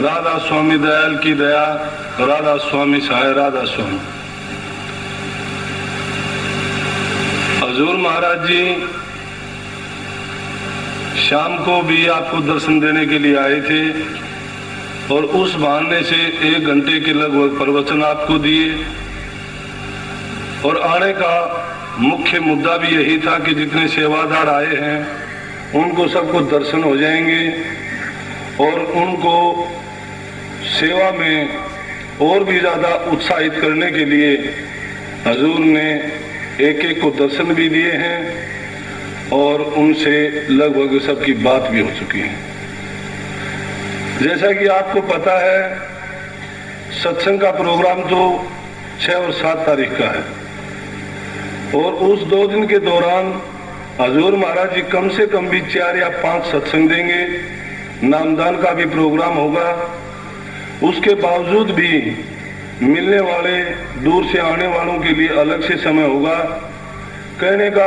राधा स्वामी दयाल की दया, राधा स्वामी सहाय राधा स्वामी। हजूर महाराज जी शाम को भी आपको दर्शन देने के लिए आए थे और उस बहाने से 1 घंटे के लगभग प्रवचन आपको दिए। और आने का मुख्य मुद्दा भी यही था कि जितने सेवादार आए हैं उनको सबको दर्शन हो जाएंगे और उनको सेवा में और भी ज्यादा उत्साहित करने के लिए हजूर ने एक को दर्शन भी दिए हैं और उनसे लगभग सबकी बात भी हो चुकी है। जैसा कि आपको पता है, सत्संग का प्रोग्राम तो 6 और 7 तारीख का है और उस 2 दिन के दौरान हजूर महाराज जी कम से कम भी 4 या 5 सत्संग देंगे। नामदान का भी प्रोग्राम होगा। उसके बावजूद भी मिलने वाले दूर से आने वालों के लिए अलग से समय होगा। कहने का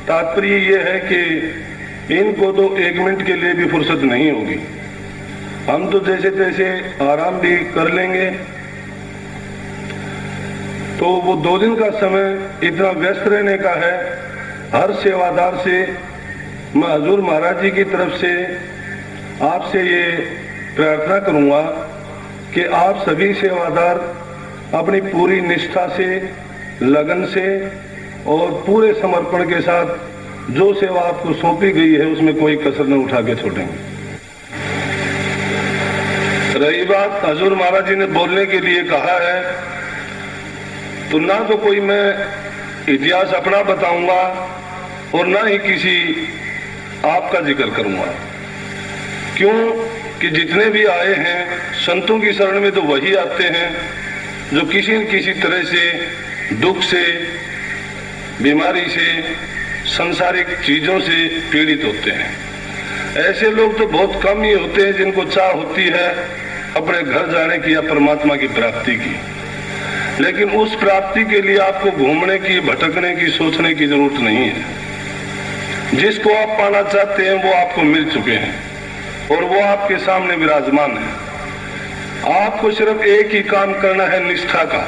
तात्पर्य ये है कि इनको तो 1 मिनट के लिए भी फुर्सत नहीं होगी। हम तो जैसे तैसे आराम भी कर लेंगे। तो वो 2 दिन का समय इतना व्यस्त रहने का है। हर सेवादार से मैं हजूर महाराज जी की तरफ से आपसे ये प्रार्थना करूंगा कि आप सभी सेवादार अपनी पूरी निष्ठा से, लगन से और पूरे समर्पण के साथ जो सेवा आपको सौंपी गई है उसमें कोई कसर न उठा के छोड़ेंगे। रही बात हजूर महाराज जी ने बोलने के लिए कहा है, तो ना तो कोई मैं इतिहास अपना बताऊंगा और ना ही किसी आपका जिक्र करूंगा। क्यों कि जितने भी आए हैं संतों की शरण में तो वही आते हैं जो किसी न किसी तरह से दुख से, बीमारी से, संसारिक चीजों से पीड़ित होते हैं। ऐसे लोग तो बहुत कम ही होते हैं जिनको चाह होती है अपने घर जाने की या परमात्मा की प्राप्ति की। लेकिन उस प्राप्ति के लिए आपको घूमने की, भटकने की, सोचने की जरूरत नहीं है। जिसको आप पाना चाहते हैं वो आपको मिल चुके हैं और वो आपके सामने विराजमान है। आपको सिर्फ एक ही काम करना है, निष्ठा का,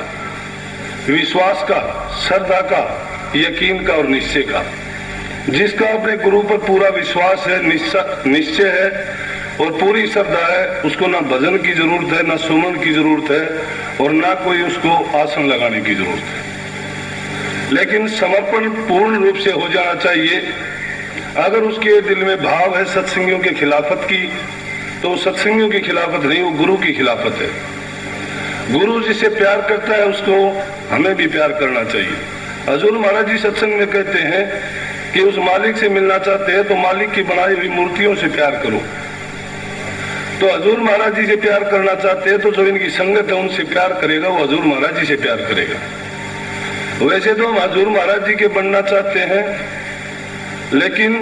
विश्वास का, श्रद्धा का, यकीन का और निश्चय का। जिसका अपने गुरु पर पूरा विश्वास है, निश्चय है और पूरी श्रद्धा है, उसको ना भजन की जरूरत है, ना सुमन की जरूरत है और ना कोई उसको आसन लगाने की जरूरत है। लेकिन समर्पण पूर्ण रूप से हो जाना चाहिए। अगर उसके दिल में भाव है सत्संगियों के खिलाफत की, तो सत्संगियों की खिलाफत नहीं, वो गुरु की खिलाफत है। गुरु जिसे प्यार करता है उसको हमें भी प्यार करना चाहिए। हजूर महाराज जी सत्संग में कहते हैं कि उस मालिक से मिलना चाहते हैं तो मालिक की बनाई हुई मूर्तियों से प्यार करो। तो हजूर महाराज जी से प्यार करना चाहते हैं तो जो इनकी संगत है उनसे प्यार करेगा, वो हजूर महाराज जी से प्यार करेगा। वैसे तो हम हजूर महाराज जी के बनना चाहते हैं, लेकिन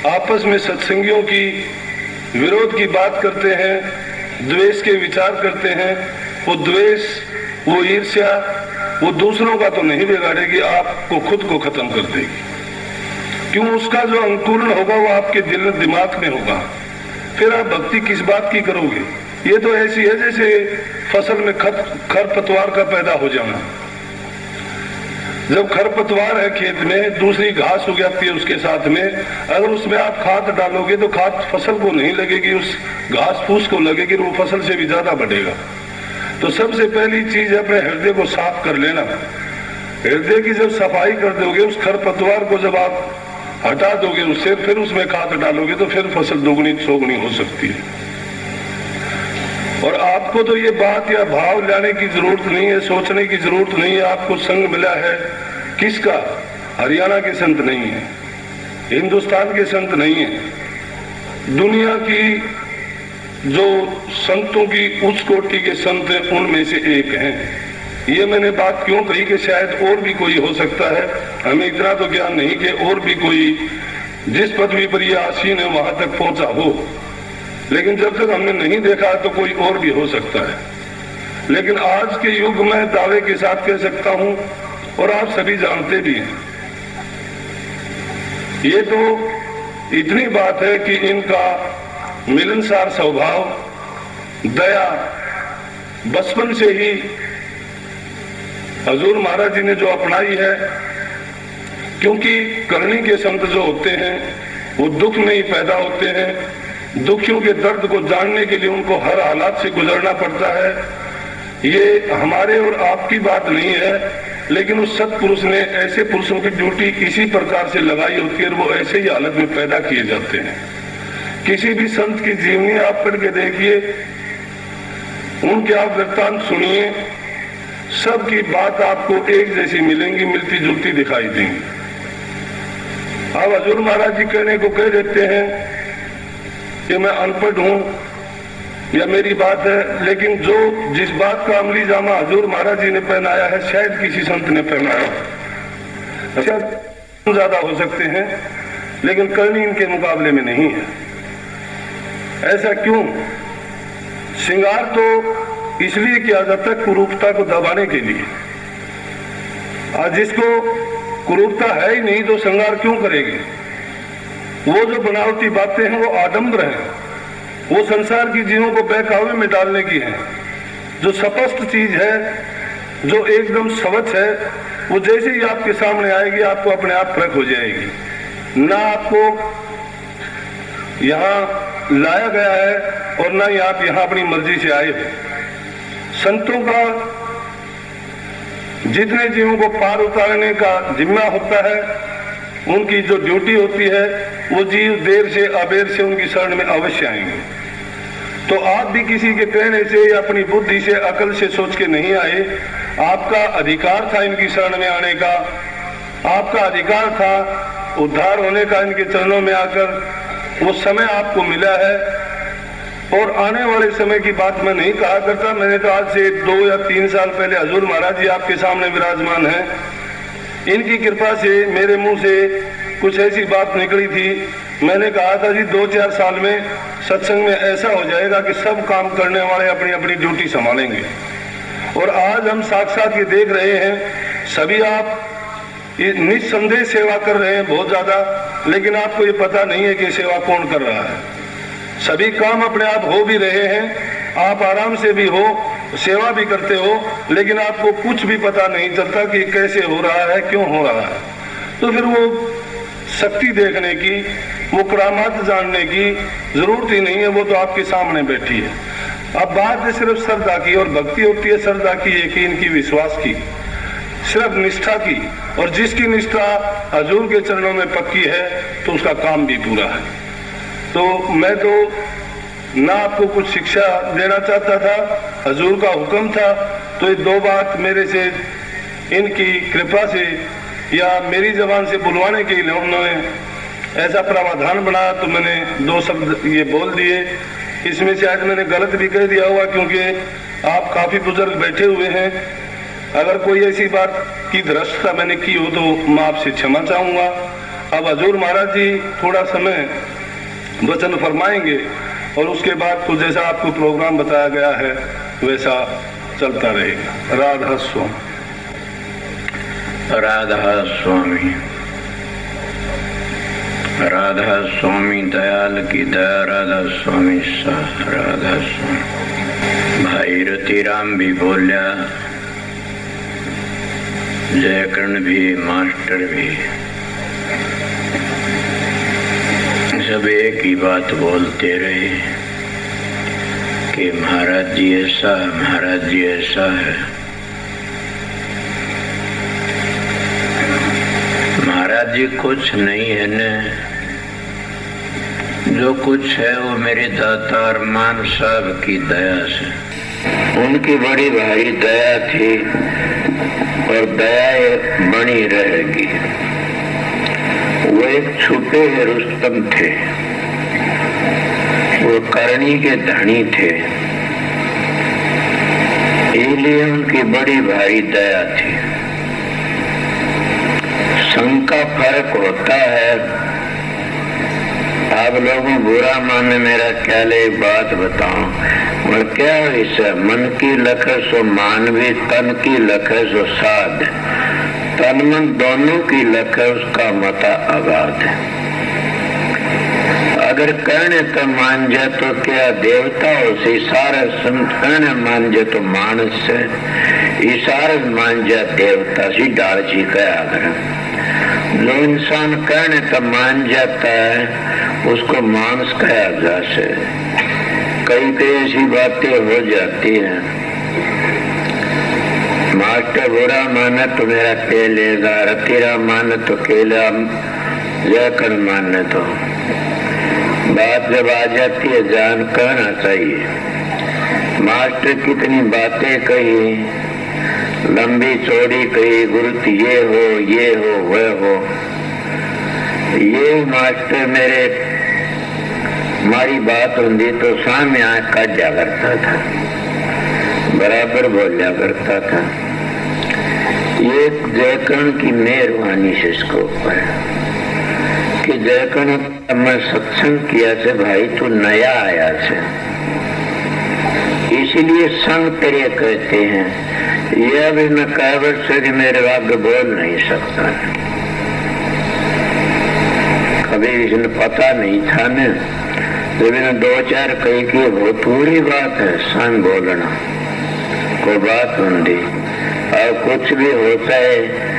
आपस में सत्संगियों की विरोध की बात करते हैं, द्वेष के विचार करते हैं। वो द्वेष, वो ईर्ष्या, वो दूसरों का तो नहीं बिगाड़ेगी, आपको खुद को खत्म कर देगी। क्यों? उसका जो अंकुरण होगा वो आपके दिल दिमाग में होगा। फिर आप भक्ति किस बात की करोगे? ये तो ऐसी है जैसे फसल में खरपतवार का पैदा हो जाना। जब खरपतवार है खेत में, दूसरी घास उग जाती है उसके साथ में, अगर उसमें आप खाद डालोगे तो खाद फसल को नहीं लगेगी, उस घास फूस को लगेगी, वो फसल से भी ज्यादा बढ़ेगा। तो सबसे पहली चीज अपने हृदय को साफ कर लेना। हृदय की जब सफाई कर दोगे, उस खरपतवार को जब आप हटा दोगे उससे, फिर उसमें खाद डालोगे तो फिर फसल दोगुनी चौगुनी हो सकती है। और आपको तो ये बात या भाव लाने की जरूरत नहीं है, सोचने की जरूरत नहीं है। आपको संग मिला है किसका? हरियाणा के संत नहीं है, हिंदुस्तान के संत नहीं है, दुनिया की जो संतों की उच्च कोटि के संत हैं उनमें से एक हैं। ये मैंने बात क्यों कही कि शायद और भी कोई हो सकता है। हमें इतना तो ज्ञान नहीं कि और भी कोई जिस पदवी पर ये आसीन है वहां तक पहुंचा हो, लेकिन जब तक हमने नहीं देखा तो कोई और भी हो सकता है। लेकिन आज के युग में दावे के साथ कह सकता हूं, और आप सभी जानते भी हैं, ये तो इतनी बात है कि इनका मिलनसार स्वभाव, दया बचपन से ही हजूर महाराज जी ने जो अपनाई है, क्योंकि करनी के संत जो होते हैं वो दुख में ही पैदा होते हैं। दुखियों के दर्द को जानने के लिए उनको हर हालात से गुजरना पड़ता है। ये हमारे और आपकी बात नहीं है, लेकिन उस सत्पुरुष ने ऐसे पुरुषों की ड्यूटी इसी प्रकार से लगाई होती है और वो ऐसे ही हालत में पैदा किए जाते हैं। किसी भी संत की जीवनी आप पढ़ के देखिए, उनके आप वृत्तांत सुनिए, सबकी बात आपको एक जैसी मिलेंगी, मिलती जुलती दिखाई देंगी। अब हजूर महाराज जी कहने को कह देते हैं कि मैं अनपढ़ हूं या मेरी बात है, लेकिन जो जिस बात का अमली जामा हजूर महाराज जी ने पहनाया है शायद किसी संत ने पहनाया, शायद ज्यादा हो सकते हैं, लेकिन करनी इनके मुकाबले में नहीं है। ऐसा क्यों? श्रृंगार तो इसलिए किया जाता है कुरूपता को दबाने के लिए। आज जिसको कुरूपता है ही नहीं तो श्रृंगार क्यों करेगी? वो जो बनावटी बातें हैं वो आडंबर हैं, वो संसार की जीवों को बहकावे में डालने की है। जो स्पष्ट चीज है, जो एकदम स्वच्छ है, वो जैसे ही आपके सामने आएगी आपको अपने आप प्रकट हो जाएगी। ना आपको यहाँ लाया गया है और ना ही आप यहाँ अपनी मर्जी से आए हो। संतों का जितने जीवों को पार उतारने का जिम्मा होता है, उनकी जो ड्यूटी होती है, वो जीव देर से अबेर से उनकी शरण में अवश्य आएंगे। तो आप भी किसी के कहने से या अपनी बुद्धि से अकल से सोच के नहीं आए। आपका अधिकार था इनकी शरण में आने का, आपका अधिकार था उद्धार होने का इनके चरणों में आकर। वो समय आपको मिला है और आने वाले समय की बात मैं नहीं कहा करता। मैंने तो आज से 2 या 3 साल पहले हजूर महाराज जी आपके सामने विराजमान हैं, इनकी कृपा से मेरे मुंह से कुछ ऐसी बात निकली थी। मैंने कहा था जी 2-4 साल में सत्संग में ऐसा हो जाएगा कि सब काम करने वाले अपनी अपनी ड्यूटी संभालेंगे। और आज हम साक्षात ये देख रहे हैं, सभी आप निस्संदेह सेवा कर रहे हैं बहुत ज्यादा, लेकिन आपको ये पता नहीं है कि सेवा कौन कर रहा है। सभी काम अपने आप हो भी रहे हैं, आप आराम से भी हो, सेवा भी करते हो, लेकिन आपको कुछ भी पता नहीं चलता कि कैसे हो रहा है, क्यों हो रहा है। तो फिर वो शक्ति देखने की, वो करामात जानने की जरूरत ही नहीं है, वो तो आपके सामने बैठी है। अब बात है सिर्फ श्रद्धा की, और भक्ति होती है श्रद्धा की, यकीन की, विश्वास की, सिर्फ निष्ठा की। और जिसकी निष्ठा हजूर के चरणों में पक्की है तो उसका काम भी पूरा है। तो मैं तो ना आपको कुछ शिक्षा देना चाहता था, हजूर का हुक्म था, तो ये 2 बात मेरे से इनकी कृपा से या मेरी जबान से बुलवाने के लिए उन्होंने ऐसा प्रावधान बनाया, तो मैंने 2 शब्द ये बोल दिए। इसमें शायद मैंने गलत भी कह दिया होगा, क्योंकि आप काफी बुजुर्ग बैठे हुए हैं। अगर कोई ऐसी बात की धृष्टता मैंने की हो तो मैं आपसे क्षमा चाहूंगा। अब हजूर महाराज जी थोड़ा समय वचन फरमाएंगे और उसके बाद तो जैसा आपको प्रोग्राम बताया गया है वैसा चलता रहेगा। राधा स्वामी। राधा स्वामी, राधा स्वामी दयाल की दया, राधा स्वामी साह, राधा स्वामी। भाई रतिराम भी बोलिया, जयकर्ण भी, मास्टर भी, सब एक ही बात बोलते रहे कि महाराज जी ऐसा, महाराज जी ऐसा है। महाराज जी कुछ नहीं है न, जो कुछ है वो मेरे दातार मान साहब की दया से। उनकी बड़ी भारी दया थी और दया बनी रहेगी। वो एक छुपे हुए रुस्तम थे, वो करनी के धनी थे, इसलिए उनकी बड़ी भारी दया थी। संग का फर्क होता है। आप लोगों बुरा माने मेरा ख्याल, एक बात बताऊं, और क्या विषय, मन की लख सो मानवी, तन की लख सो साध, तन मन दोनों की लख उसका मता आगाध है। अगर कहने तो मान जा तो क्या देवता हो से, इशारा सुन कहने मान जा तो मानस से, इशारा मान जा देवता सी डाल जी कया कर। जो इंसान कहने तो मान जाता है उसको मानस कहा जा से। कई कई ऐसी बातें हो जाती हैं, मास्टर बुरा माने तो मेरा के लेगा, रतीरा माने तो केला जयकर माने तो। बात जब आ जाती है जान कहना चाहिए। मास्टर कितनी बातें कही, लंबी चौड़ी कही, गुरुत ये हो वह हो। ये मास्टर मेरे हमारी बात होती तो सामने आँख काट जा करता था, बराबर बोलिया करता था। ये जयकर्ण की मेहरबानी से इसको ऊपर कि जयकर्ण मैं सत्संग किया से भाई तू नया आया से, इसीलिए संग तेरे कहते हैं। यह भी मैं कहवत से मेरे आगे बोल नहीं सकता, कभी इसने पता नहीं था न, जब इन्हें दो चार कही की वो पूरी बात है। संग बोलना कोई बात होती और कुछ भी होता है।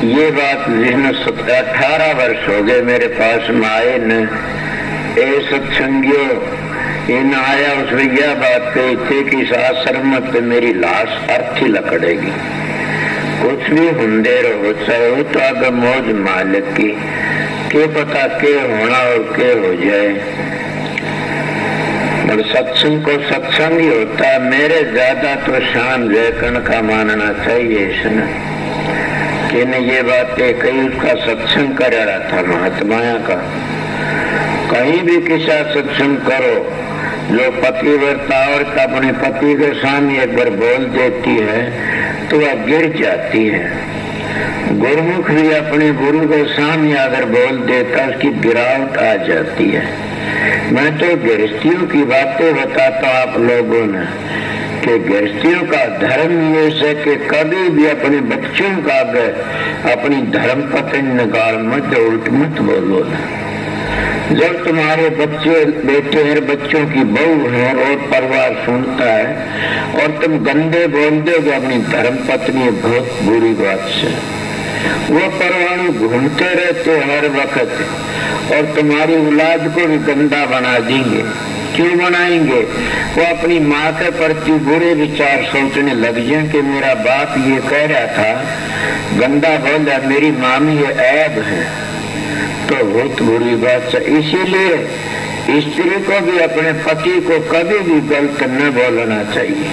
ये बात जिसने 18 वर्ष हो गए मेरे पास में आए न, ए सत्संगियों इन आया उसमें यह बात कही थी कि इस आश्रम में मेरी लाश अर्थी लकड़ेगी। कुछ भी हुंदे रहो चाहे हो तो अगर मौज मालिक की के पता के होना और के हो जाए। और सत्संग को सत्संग ही होता है। मेरे ज्यादा तो शान जयकर्ण का मानना चाहिए इसने कि ये बातें कहीं उसका सत्संग कर रहा था महात्माया का। कहीं भी किसा सत्संग करो, जो पतिव्रता औरत अपने पति के सामने एक बार बोल देती है तो वह गिर जाती है। गुरुमुख भी अपने गुरु के सामने अगर बोल देता उसकी गिरावट आ जाती है। मैं तो गृहस्थियों की बातें बताता हूँ आप लोगों ने कि गृहस्थियों का धर्म ये है कि कभी भी अपने बच्चों का आगे अपनी धर्म पत्नी निकाल मत, उल्ट मत बोलो। जब तुम्हारे बच्चे बेटे हैं, बच्चों की बहू है और परिवार सुनता है और तुम गंदे बोल दोगे अपनी धर्म पत्नी, बहुत बुरी बात से। वो परमाणु घूमते रहते हर वक्त और तुम्हारी औलाद को भी गंदा बना देंगे। क्यों बनाएंगे? वो अपनी माँ के प्रति बुरे विचार सोचने लग जाए कि मेरा बाप ये कह रहा था, गंदा बोला, मेरी मामी ये ऐब है, तो बहुत बुरी बात है। इसीलिए स्त्री को भी अपने पति को कभी भी गलत न बोलना चाहिए।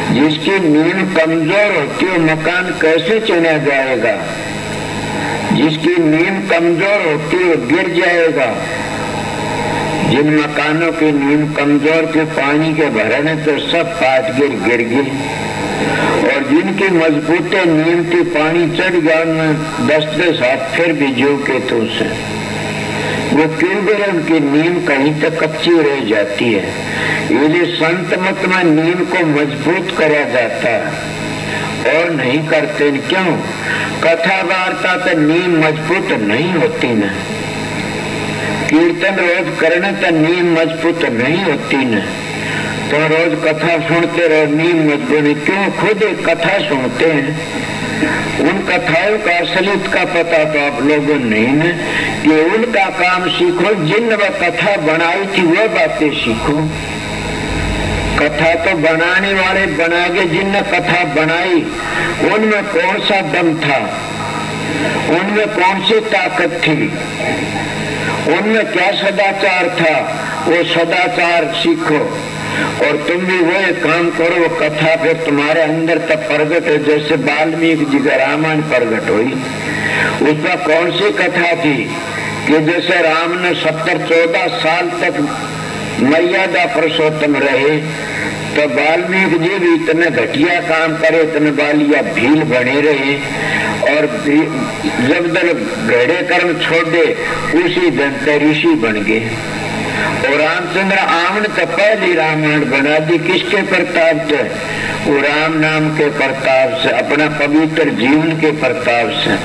जिसकी नींद कमजोर होती है मकान कैसे चला जाएगा? जिसकी नींद कमजोर होती है गिर जाएगा। जिन मकानों की नींद कमजोर थी पानी के भरने तो सब पाट गिर गई, और जिनकी मजबूते नींद थी पानी चढ़ गया उनमें 10-10 हाथ फिर भी जो के तो से वो क्यों गिरे? उनकी नींद कहीं तक कच्ची रह जाती है। ये संत मत में नींद को मजबूत करा जाता है और नहीं करते। क्यों? कथा वार्ता तो नींद मजबूत नहीं होती न, कीर्तन रोज करने तो नींद मजबूत नहीं होती न। तो रोज कथा सुनते रहो नींद मजबूत क्यों? खुद एक कथा सुनते हैं, उन कथाओं का असलियत का पता तो आप लोगों नहीं न, कि उनका काम सीखो जिन वह कथा बनाई थी वो बातें सीखो। कथा तो बनाने वाले बनागे, जिनने कथा बनाई उनमें कौन सा दम था, उनमें कौन सी ताकत थी, उनमें क्या सदाचार था, वो सदाचार सीखो। और तुम भी वो एक काम करो, वो कथा फिर तुम्हारे अंदर तक प्रगट है। जैसे वाल्मीकि जी का रामायण प्रगट हुई, उसमें कौन सी कथा थी कि जैसे राम ने 17-14 साल तक मर्यादा पुरुषोत्तम रहे, तो वाल्मीकि जी भी इतने घटिया काम करे, इतने बालिया भील बने रहे, और जब दल घड़े कर्म छोड़ दे उसी दिन ऋषि बन गए। और रामचंद्र आमन तो पहली रामायण बना दी, किसके प्रताप से? वो राम नाम के प्रताप से, अपना पवित्र जीवन के प्रताप से।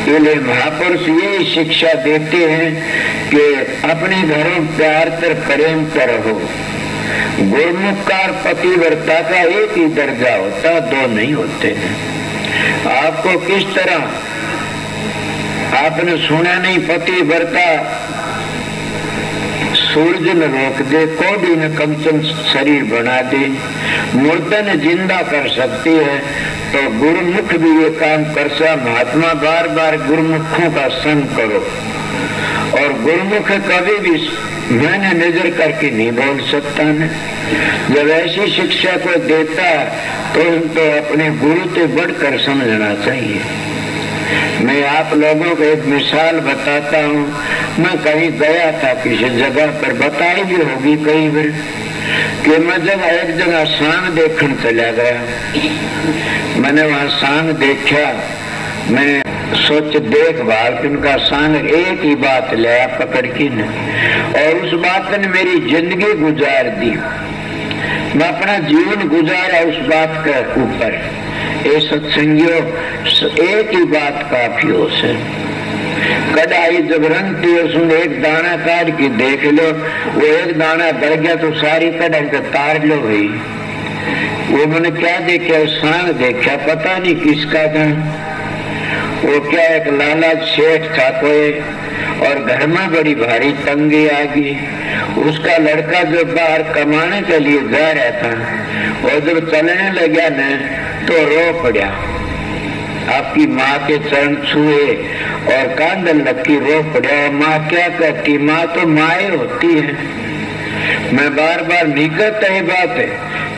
इसलिए महापुरुष ये शिक्षा देते हैं कि अपने घरों प्यार तर प्रेम कर हो। गुरुमुख का और पतिव्रता का एक ही दर्जा होता, दो नहीं होते हैं। आपको किस तरह आपने सुना नहीं, पतिव्रता सूरज न रोक दे, कोड़ी न कंचन शरीर बना दे, मुर्दा न जिंदा कर सकती है, तो गुरुमुख भी ये काम कर सा। महात्मा बार बार गुरुमुखों का संग करो, और गुरुमुख कभी भी मैंने नजर करके नहीं बोल सकता न। जब ऐसी शिक्षा को देता तो अपने गुरु से बढ़कर समझना चाहिए। मैं आप लोगों को एक मिसाल बताता हूँ। मैं कहीं गया था किसी जगह पर, बताई भी होगी कई बार, कि मैं एक जगह सांग देखने चला गया। मैंने वहाँ सांग देखा, मैं सोच देखभाल कि उनका सांग एक ही बात लिया पकड़ के न, और उस बात ने मेरी जिंदगी गुजार दी। मैं अपना जीवन गुजारा उस बात के ऊपर। ये सत्संगियों, एक ही बात काफी हो से। कढ़ाई जब रंगती है उसमें एक दाना काट के देख लो, वो एक दाना बढ़ गया तो सारी कढ़ाई को तार लो भाई। वो मैंने क्या देखा, सांग देखा, पता नहीं किसका था। वो क्या एक लाला सेठ था कोई, और घर में बड़ी भारी तंगी आ गई। उसका लड़का जो बाहर कमाने के लिए जा रहा था, और जब चलने लगा न तो रो पड़ा। आपकी माँ के चरण छुए और कांदन लगी, रो पड़ा। माँ क्या कहती, माँ तो माँ होती है। मैं बार बार नहीं कहता ये बात है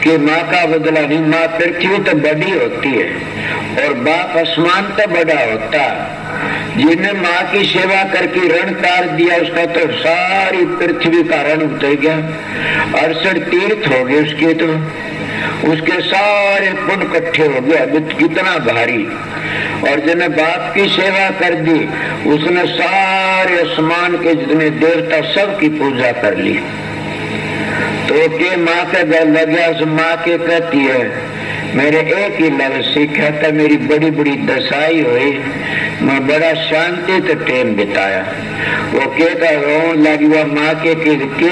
कि माँ का बदला नहीं, माँ पृथ्वी तो बड़ी होती है और बाप आसमान तो बड़ा होता। जिन्हें माँ की सेवा करके ऋण तार दिया, उसका तो सारी पृथ्वी का ऋण उतर गया। 68 तीर्थ हो गए उसके, तो उसके सारे पुण्य इकट्ठे हो गया, कितना भारी। और जिन्हें बाप की सेवा कर दी, उसने सारे आसमान के जितने देवता सब की पूजा कर ली। तो के माँ के गल लगा, उस माँ के कहती है, मेरे एक ही लफ्ज सीखा था, मेरी बड़ी बड़ी दशाई हुई, मैं बड़ा शांति से टाइम बिताया। वो के का रोन लगी, वह माँ के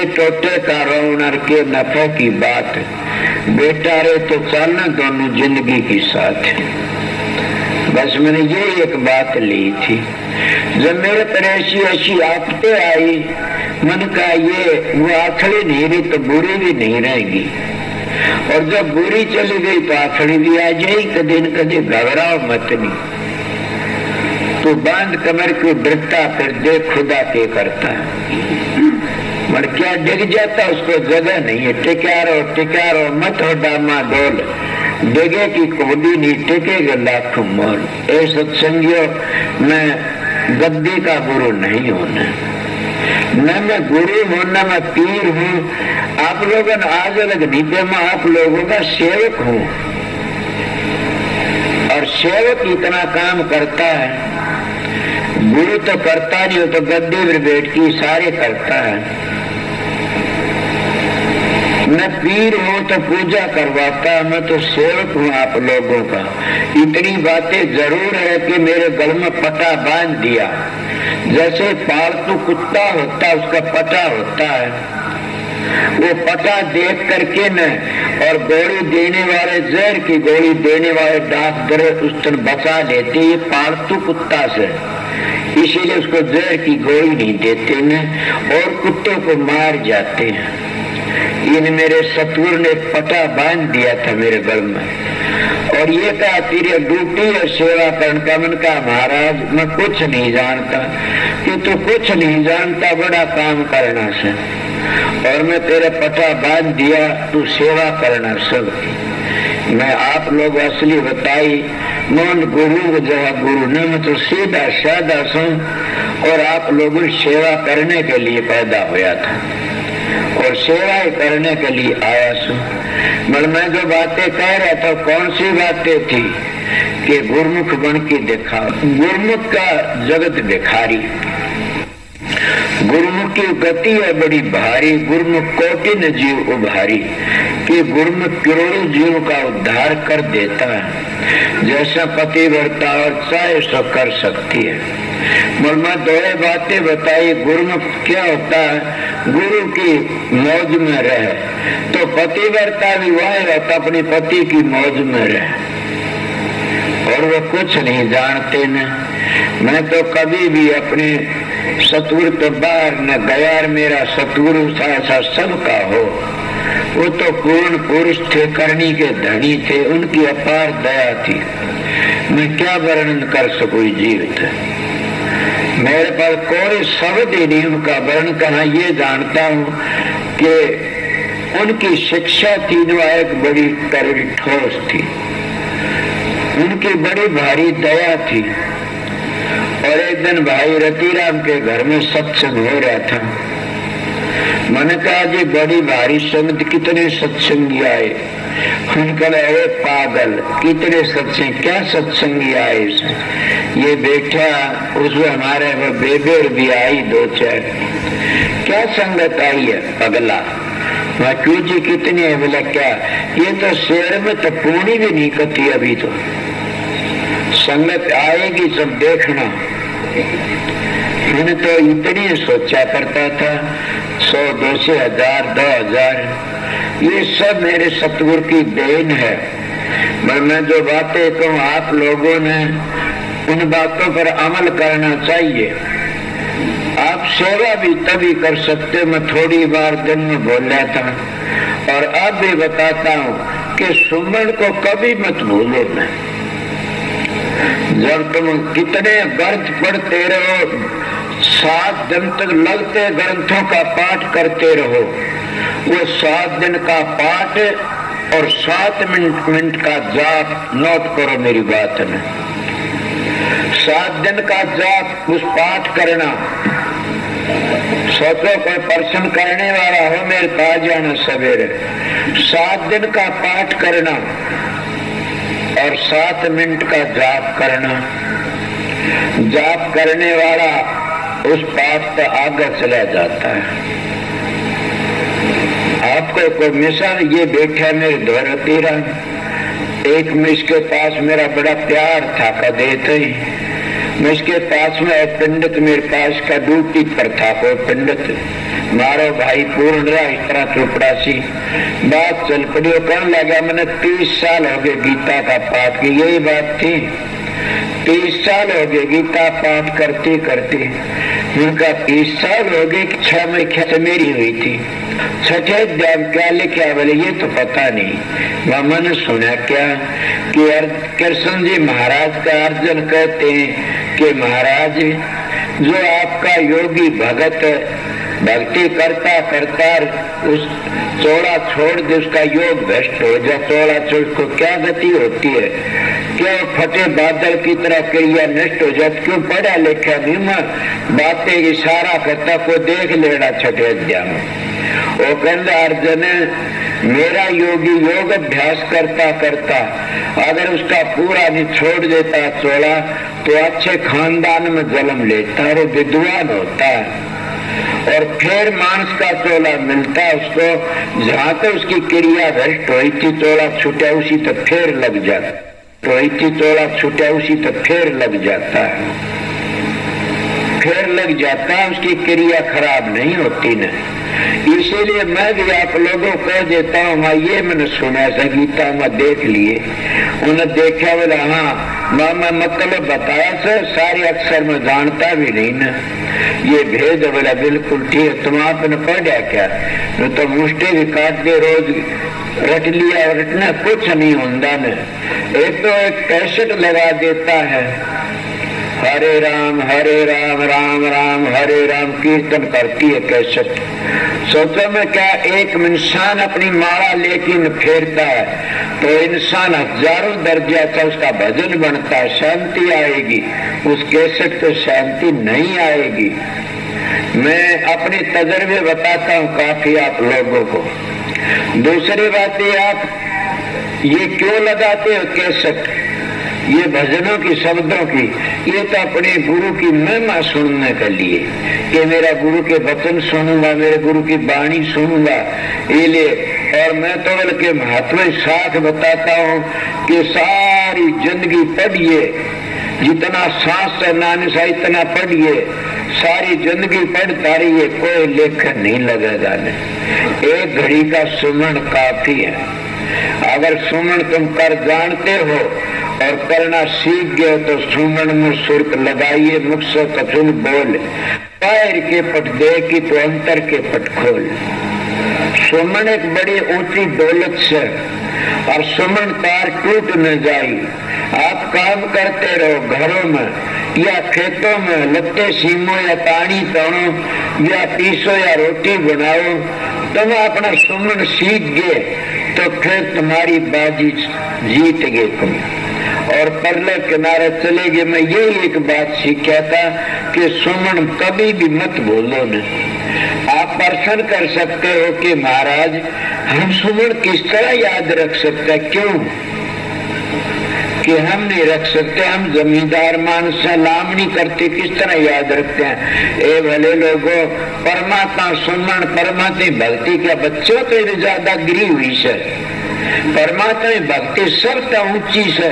टोटे का रोन और के नफे की बात। बेटा रे तो चलना दोनों जिंदगी की साथ। बस मैंने ये एक बात ली थी। जब मेरे पर ऐसी आफतें आई, मन का ये वो आखड़ी नहीं रही तो बुरी भी नहीं रहेगी, और जब बुरी चली गई तो आखड़ी भी आ जाएगी। कदे न कदे घबराओ मत नहीं, तो बांध कमर को डरता, फिर देख खुदा के करता है। मर क्या डिग जाता, उसको जगह नहीं है। टिका रहो मत हो डामा डोल, डिगे की कोडी नहीं टिकेगा लाखों मोल। ए सत्संगियों, मैं गद्दी का गुरु नहीं होना, न मैं गुरु हूँ न मैं पीर हूँ। आप लोगों ने आज अलग नहीं पे, मैं आप लोगों का सेवक हूँ। और सेवक इतना काम करता है, गुरु तो करता नहीं हो, तो गद्दी पर बैठ के सारे करता है। मैं पीर हूँ तो पूजा करवाता, मैं तो सेवक हूँ आप लोगों का। इतनी बातें जरूर है कि मेरे गल में पटा बांध दिया। जैसे पालतू कुत्ता होता, उसका पटा होता है, वो पटा देख करके न, और गोली देने वाले, जहर की गोली देने वाले डॉक्टर उस दिन बचा लेते ये पालतू कुत्ता से, इसीलिए उसको जहर की गोली नहीं देते न, और कुत्तों को मार जाते हैं। इन मेरे सतगुरु ने पटा बांध दिया था मेरे गल में, और ये कहा तेरी ड्यूटी है सेवा करने का। मन का महाराज मैं कुछ नहीं जानता, कि तू कुछ नहीं जानता, बड़ा काम करना से, और मैं तेरे पटा बांध दिया, तू सेवा करना सब। मैं आप लोग असली बताई, मन गुरु जहाँ गुरु ने, मैं तो सीधा साधा सू, और आप लोगों सेवा करने के लिए पैदा हुआ था और सेवा करने के लिए आया सू। मैं जो बातें कह रहा था, कौन सी बातें थी कि गुरुमुख बन के देखा, गुरुमुख का जगत भिखारी। गुरुमुख की गति है बड़ी भारी, गुरुमुख कोटि न जीव उभारी, कि गुरुमुख करोड़ों जीव का उद्धार कर देता है। जैसा पतिव्रता और चाहे सो कर सकती है। मैं दो बातें बताई। गुरुमुख क्या होता है? गुरु की मौज में रहे। तो पतिव्रता भी वह होता अपने पति की मौज में रहे, और वो कुछ नहीं जानते न। मैं तो कभी भी अपने सतगुरु तो बाहर न गया। मेरा सतगुरु सा सबका हो। वो तो पूर्ण पुरुष थे, करनी के धनी थे, उनकी अपार दया थी। मैं क्या वर्णन कर सकूं जीवित? मेरे पास कोई शब्द ही नहीं उनका वर्णन करना। ये जानता हूँ कि उनकी शिक्षा थी जो एक बड़ी कड़वी ठोस थी, उनकी बड़ी भारी दया थी। और एक दिन भाई रतिराम के घर में सत्संग हो रहा था। मैंने कहा जी बड़ी भारी संगत, कितने सत्संगी आए? उनका अरे पागल, कितने सत्संग, क्या सत्संगी आए? ये बैठा उसमें हमारे बेबेर भी आई, दो चार। क्या संगत आई है पगला? क्यों जी कितनी है? बोला क्या? ये तो शहर में तो पूरी भी नहीं कती अभी। तो संगत आएगी सब देखना। मैंने तो इतनी सोचा करता था, 100, 200, 1000, 2000, ये सब मेरे सतगुरु की देन है। मैं जो बातें कहूँ आप लोगों ने उन बातों पर अमल करना चाहिए। आप सेवा भी तभी कर सकते। मैं थोड़ी बार दिन में बोला था और अब भी बताता हूँ कि सुमन को कभी मत भूलो। मैं जब तुम कितने ग्रंथ पढ़ते रहो, 7 दिन तक लगते ग्रंथों का पाठ करते रहो, वो 7 दिन का पाठ और 7 मिनट का जाप नोट करो मेरी बात में। 7 दिन का जाप उस पाठ करना। सोचो कोई पर्सन करने वाला हो मेरे पास जाना सवेरे। 7 दिन का पाठ करना और 7 मिनट का जाप करना। जाप करने वाला उस पाठ पर आगे चला जाता है। आपको कोई मिसाल ये बैठा मेरे धरतीरा, एक में इसके पास मेरा बड़ा प्यार था कदे थे। मैं इसके पास में एक पंडित मेरे पास का ड्यूटी पर था। कोई पंडित मारो भाई पूर्ण रहा, इस तरह चुपड़ासी बात चल पड़ी। वो कहने लगा मैंने 30 साल हो गए गीता का पाठ की। यही बात थी, 30 साल हो गए गीता पाठ करते करते। उनका 30 साल हो गए, 6 में ख्याल मेरी हुई थी। 6ठे अध्याय क्या लिखा? बोले ये तो पता नहीं। मैंने सुना क्या कि कृष्ण जी महाराज का अर्जुन कहते हैं कि महाराज जो आपका योगी भगत भक्ति करता करता उस चौड़ा छोड़ दे, उसका योग भ्रष्ट हो जाए, चौड़ा छोड़ को क्या गति होती है? क्यों फटे बादल की तरह क्रिया नष्ट हो जाती? क्यों पढ़ा लिखा नहीं बातें इशारा करता को देख लेना 6ठे अध्याय में। वो कहता अर्जुन मेरा योगी योग अभ्यास करता करता अगर उसका पूरा नहीं छोड़ देता चौड़ा तो अच्छे खानदान में जन्म लेता है, विद्वान होता है। और फिर मानस का चोला मिलता है उसको, जहाँ तो उसकी क्रिया भ्रष्ट हुई थी, चोला छूटा उसी तो फिर लग जाता, तो इतनी चोला छूटा उसी तो फिर लग जाता है, फिर लग जाता है, उसकी क्रिया खराब नहीं होती न। इसीलिए मैं भी आप लोगों को कह देता हूँ, हाँ ये मैंने सुना गीता में देख लिए, उन्हें देखा बोला हाँ मैं मतलब बताया सर, सारे अक्षर में जानता भी नहीं न, ये भेद बोला बिल्कुल ठीक। तुम आपने पढ़ा क्या? तो मुष्टि भी काट दे रोज रट लिया, और रटना कुछ नहीं होता न। एक तो एक कैसेट लगा देता है, हरे राम राम राम हरे राम कीर्तन करती है कैसेट। सोचो में क्या एक इंसान अपनी माला लेकिन फेरता है तो इंसान हजारों दर्जा का उसका भजन बनता है, शांति आएगी। उस कैसेट तो शांति नहीं आएगी। मैं अपने तजर्बे बताता हूँ काफी आप लोगों को। दूसरी बात ये, आप ये क्यों लगाते हो कैसेट? ये भजनों की शब्दों की, ये तो अपने गुरु की महिमा सुनने के लिए कि मेरा गुरु के वचन सुनूंगा, मेरे गुरु की वाणी सुनूंगा, ये ले। और मैं तो बल्कि महत्व साथ बताता हूँ कि सारी जिंदगी पढ़िए जितना सांस है नानसा इतना पढ़िए, सारी जिंदगी पढ़ता रहिए, कोई लेखन नहीं लगेगा। एक घड़ी का सुमन काफी है। अगर सुमन तुम कर जानते हो और करना सीख गए तो सुमन में सुर्ख लगाइए, मुख से कछुल बोल, पैर के पट दे कि तो अंतर के पट खोल। सुमन एक बड़ी ऊंची दौलत से, और सुमन तार टूट न जाए। आप काम करते रहो घरों में या खेतों में, लत्ते सीमो या पानी तोड़ो या पीसो या रोटी बनाओ, तुम अपना सुमन सीख गए तो फिर तुम्हारी बाजी जीत गए तुम, और परले किनारे चले गए। मैं यही एक बात सीखा था कि सुमन कभी भी मत भूलो न। आप प्रश्न कर सकते हो कि महाराज हम सुमन किस तरह याद रख सकते हैं? क्यों कि हम नहीं रख सकते? हम जमींदार मानस से लामनी करते, किस तरह याद रखते हैं? ए भले लोगों, परमात्मा सुमन परमात्मा भक्ति क्या बच्चों तो ज्यादा गिरी हुई से, परमात्मा भक्ति सबसे ऊंची से।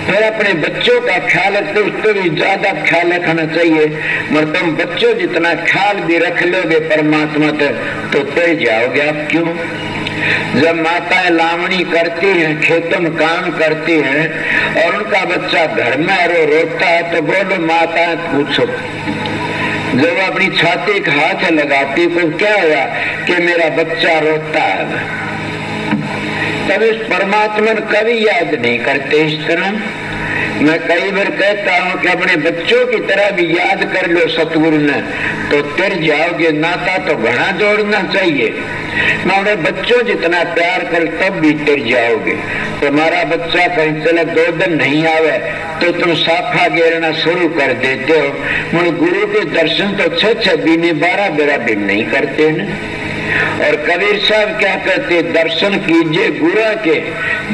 फिर अपने बच्चों का ख्याल रखते, उसको भी ज्यादा ख्याल रखना चाहिए। मगर तुम बच्चों जितना ख्याल भी रख लोगे परमात्मा तो तर जाओगे आप। क्यों? जब माताएं लावणी करती हैं, खेतों में काम करती हैं और उनका बच्चा घर में रोता है तो बोलो माताएं पूछो, जब अपनी छाती का हाथ लगाती तो क्या हुआ कि मेरा बच्चा रोता है, तब इस परमात्मा कभी याद नहीं करते। इस तरह मैं कई बार कहता हूँ कि अपने बच्चों की तरह भी याद कर लो सतगुरु ने तो तिर जाओगे। नाता तो घना जोड़ना चाहिए, मैं बच्चों जितना प्यार कर तब भी तिर जाओगे। तुम्हारा बच्चा कहीं चले 2 दिन नहीं आवे तो तुम साफा घेरना शुरू कर देते हो। मुझे गुरु के दर्शन तो 6 दिन 12 दिन नहीं करते न। और कबीर साहब क्या कहते, दर्शन कीजिए गुरु के,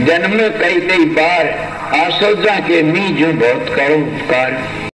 जन्म कई बार आसोजा के मी जो बहुत करो उपकार।